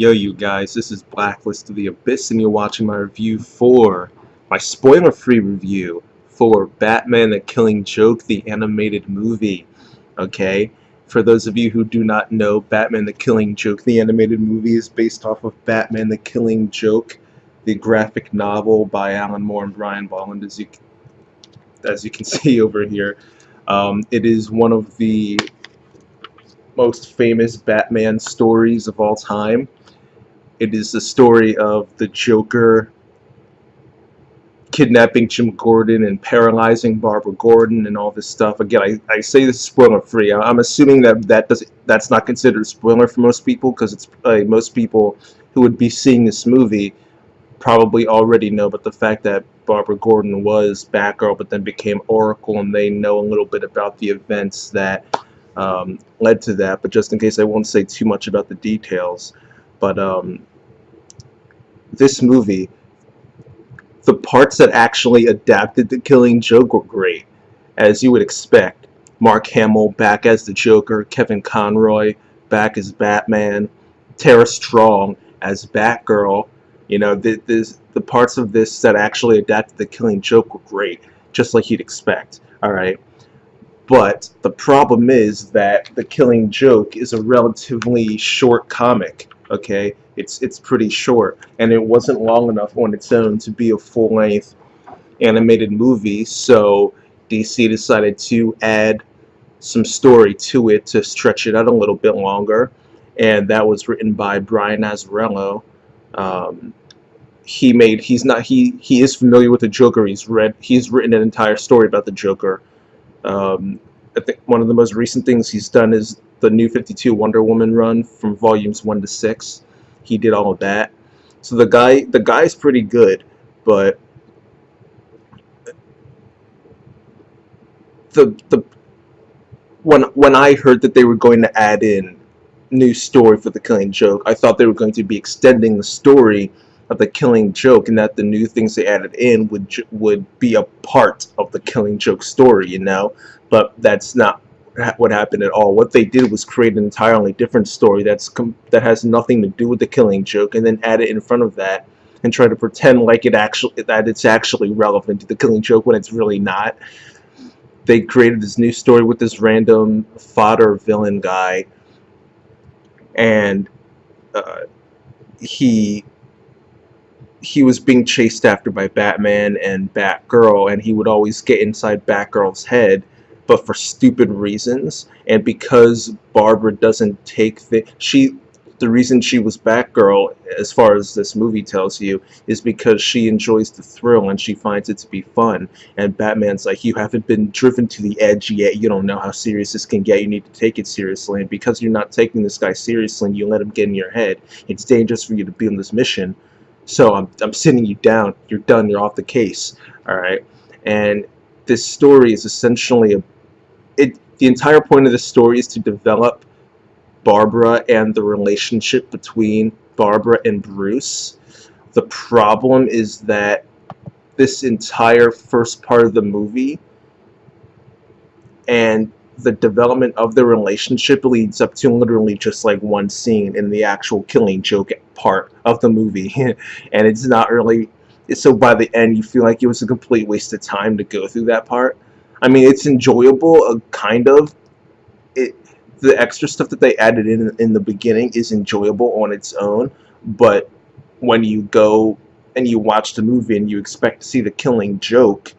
Yo, you guys, this is Blacklist of the Abyss, and you're watching my spoiler-free review for Batman the Killing Joke, the animated movie. Okay? For those of you who do not know, Batman the Killing Joke, the animated movie, is based off of Batman the Killing Joke, the graphic novel by Alan Moore and Brian Bolland, as you can see over here. It is one of the most famous Batman stories of all time. It is the story of the Joker kidnapping Jim Gordon and paralyzing Barbara Gordon and all this stuff. Again, I say this is spoiler free. I'm assuming that's not considered a spoiler for most people, because it's most people who would be seeing this movie probably already know. But the fact that Barbara Gordon was Batgirl but then became Oracle, and they know a little bit about the events that led to that. But just in case, I won't say too much about the details. But this movie, the parts that actually adapted The Killing Joke were great, as you would expect. Mark Hamill back as the Joker, Kevin Conroy back as Batman, Tara Strong as Batgirl. You know, the parts of this that actually adapted The Killing Joke were great, just like you'd expect. Alright. But the problem is that The Killing Joke is a relatively short comic. Okay, it's pretty short, and it wasn't long enough on its own to be a full-length animated movie, so DC decided to add some story to it to stretch it out a little bit longer, and that was written by Brian Azzarello. He is familiar with the Joker. He's written an entire story about the Joker. I think one of the most recent things he's done is the New 52 Wonder Woman run from volumes 1 to 6. He did all of that. So the guy's pretty good, but when I heard that they were going to add in new story for The Killing Joke, I thought they were going to be extending the story of The Killing Joke, and that the new things they added in would be a part of The Killing Joke story, you know. But that's not what happened at all. What they did was create an entirely different story that has nothing to do with The Killing Joke, and then add it in front of that and try to pretend like it's actually relevant to The Killing Joke when it's really not. They created this new story with this random fodder villain guy, and he was being chased after by Batman and Batgirl, and he would always get inside Batgirl's head, but for stupid reasons. And because Barbara doesn't take the reason she was Batgirl, as far as this movie tells you, is because she enjoys the thrill and she finds it to be fun. And Batman's like, you haven't been driven to the edge yet, you don't know how serious this can get, you need to take it seriously. And because you're not taking this guy seriously and you let him get in your head, it's dangerous for you to be on this mission. So I'm sitting you down. You're done. You're off the case. All right. And this story is essentially the entire point of the story is to develop Barbara and the relationship between Barbara and Bruce. The problem is that this entire first part of the movie and the development of the relationship leads up to literally just like one scene in the actual Killing Joke part of the movie. And it's not really, so by the end you feel like it was a complete waste of time to go through that part. I mean, it's enjoyable, kind of. The extra stuff that they added in the beginning is enjoyable on its own, but when you go and you watch the movie and you expect to see The Killing Joke,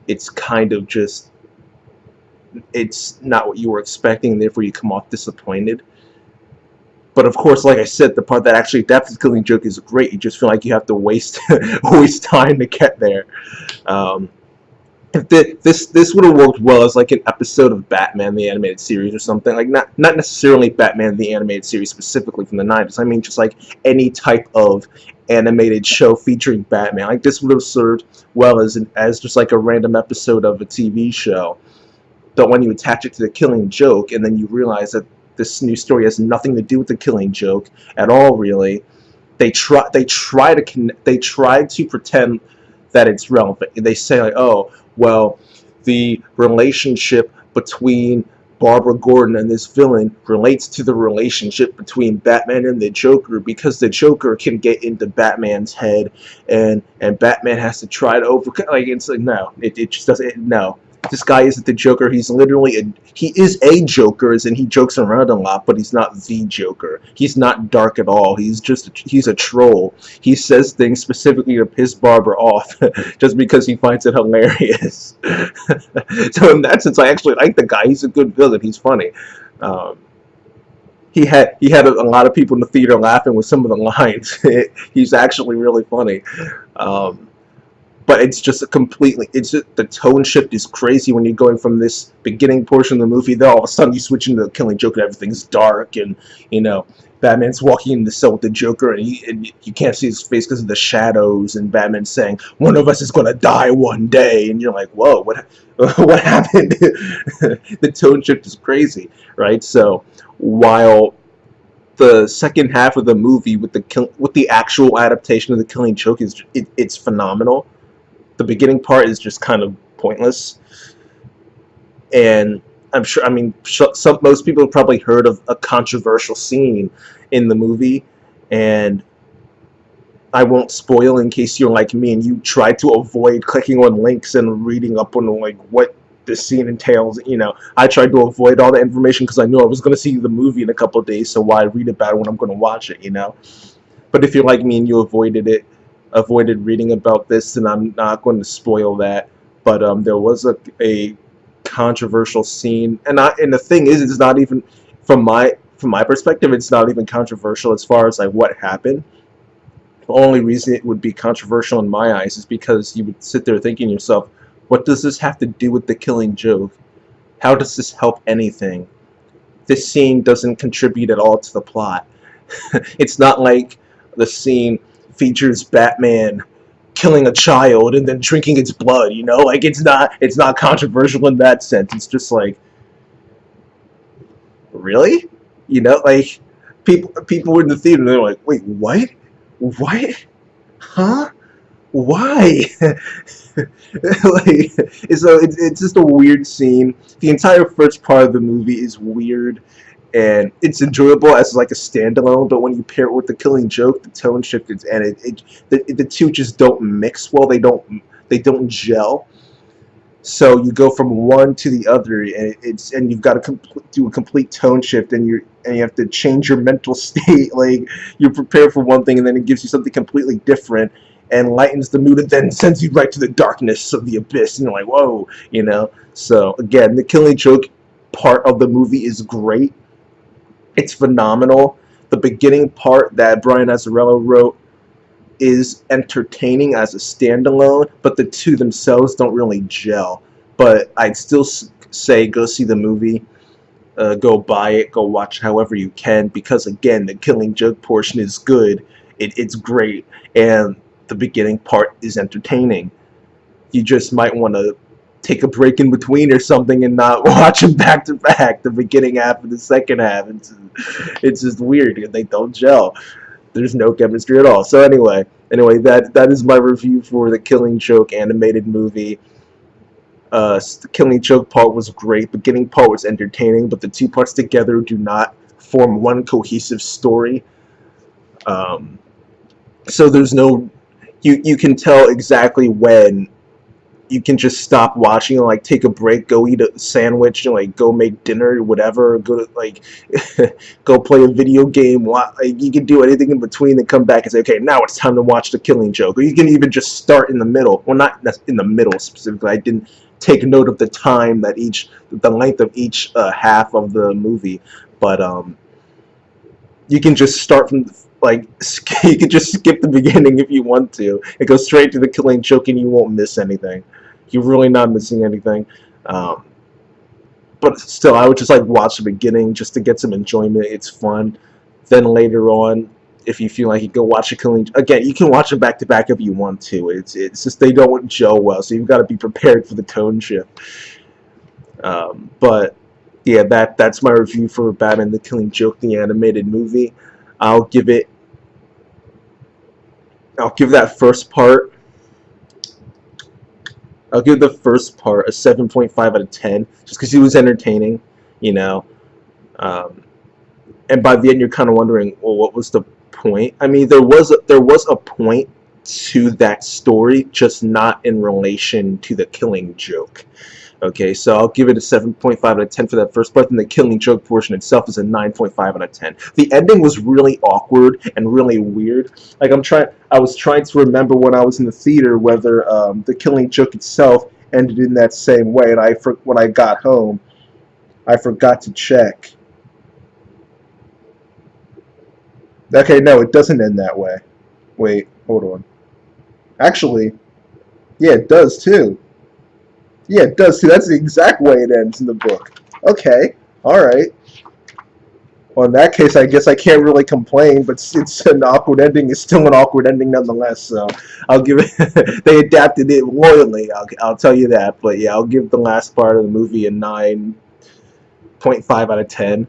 it's kind of just, it's not what you were expecting, and therefore you come off disappointed. But of course, like I said, the part that actually adapts The Killing Joke is great. You just feel like you have to waste time to get there. This would have worked well as like an episode of Batman the Animated Series or something. Like not necessarily Batman the Animated Series specifically from the 90s. I mean just like any type of animated show featuring Batman. Like this would have served well as just like a random episode of a TV show. But when you attach it to The Killing Joke and then you realize that this new story has nothing to do with The Killing Joke at all, really, they try to pretend that it's relevant. They say like, oh, well, the relationship between Barbara Gordon and this villain relates to the relationship between Batman and the Joker, because the Joker can get into Batman's head, and Batman has to try to overcome. Like, it's like, no, it just doesn't. No, this guy isn't the Joker. He's literally he is a Joker, as in he jokes around a lot, but he's not the Joker. He's not dark at all. He's a troll. He says things specifically to piss Barbara off just because he finds it hilarious. So in that sense, I actually like the guy. He's a good villain. He's funny. Um, he had a lot of people in the theater laughing with some of the lines. He's actually really funny. Um, but it's just the tone shift is crazy when you're going from this beginning portion of the movie, then all of a sudden you switch into the Killing Joke and everything's dark, and Batman's walking in the cell with the Joker, and you can't see his face because of the shadows, and Batman's saying, "One of us is gonna die one day," and you're like, "Whoa, what happened?" The tone shift is crazy, right? So while the second half of the movie with the actual adaptation of the Killing Joke it's phenomenal. The beginning part is just kind of pointless, and most people have probably heard of a controversial scene in the movie, and I won't spoil in case you're like me and you try to avoid clicking on links and reading up on like what this scene entails. I tried to avoid all the information because I knew I was going to see the movie in a couple of days, so why read about it when I'm going to watch it, But if you're like me and you avoided reading about this, then I'm not going to spoil that. But there was a controversial scene, and the thing is, it's not even from my perspective, it's not even controversial as far as like what happened. The only reason it would be controversial in my eyes is because you would sit there thinking to yourself, what does this have to do with the Killing Joke? How does this help anything? This scene doesn't contribute at all to the plot. It's not like the scene features Batman killing a child and then drinking its blood, like it's not controversial in that sense. It's just like, really, like people were in the theater and they're like, wait, what, huh, why? Like, so it's just a weird scene. The entire first part of the movie is weird, and it's enjoyable as like a standalone, but when you pair it with the Killing Joke, the tone shifts, and the two just don't mix well. They don't gel. So you go from one to the other, and you've got to do a complete tone shift, and you have to change your mental state. Like, you prepare for one thing, and then it gives you something completely different, and lightens the mood, and then sends you right to the darkness of the abyss, and you're like, whoa, So again, the Killing Joke part of the movie is great. It's phenomenal. The beginning part that Brian Azzarello wrote is entertaining as a standalone, but the two themselves don't really gel. But I'd still say go see the movie, go buy it, go watch it however you can, because again, the Killing Joke portion is good. It's great, and the beginning part is entertaining. You just might want to take a break in between or something and not watch them back to back, the beginning half and the second half. It's just weird. They don't gel. There's no chemistry at all. So anyway, that is my review for the Killing Joke animated movie. The Killing Joke part was great. Beginning part was entertaining, but the two parts together do not form one cohesive story. So there's no, you can tell exactly when you can just stop watching and like take a break, go eat a sandwich, and like go make dinner, whatever, go to like go play a video game. Like, you can do anything in between, then come back and say, okay, now it's time to watch the Killing Joke. Or you can even just start in the middle. Well, not in the middle specifically. I didn't take note of the time that the length of each half of the movie, but you can just start from you can just skip the beginning if you want to. It goes straight to the Killing Joke, and you won't miss anything. You're really not missing anything. But still, I would just like watch the beginning just to get some enjoyment. It's fun. Then later on, if you feel like you go watch the Killing, again, you can watch them back to back if you want to. It's just they don't gel well, so you've got to be prepared for the tone shift. But yeah, that's my review for Batman: The Killing Joke, the animated movie. I'll give that first part. I'll give the first part a 7.5 out of 10, just because it was entertaining. you know. Um, and by the end, you're kind of wondering, well, what was the point? I mean, there was a point to that story, just not in relation to the Killing Joke. Okay, so I'll give it a 7.5 out of 10 for that first part, and the Killing Joke portion itself is a 9.5 out of 10. The ending was really awkward and really weird. Like I was trying to remember when I was in the theater whether the Killing Joke itself ended in that same way, and when I got home, I forgot to check. Okay, no, it doesn't end that way. Wait, hold on. Actually, yeah, it does too. Yeah, it does too. That's the exact way it ends in the book. Okay, all right. Well, in that case, I guess I can't really complain, but it's an awkward ending. It's still an awkward ending nonetheless. So I'll give it. They adapted it loyally. I'll tell you that. But yeah, I'll give the last part of the movie a 9.5 out of 10.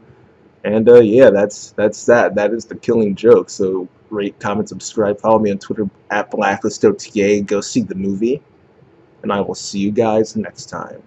And yeah, that's that. That is the Killing Joke. So rate, comment, subscribe, follow me on Twitter at BlacklistOTA. Go see the movie, and I will see you guys next time.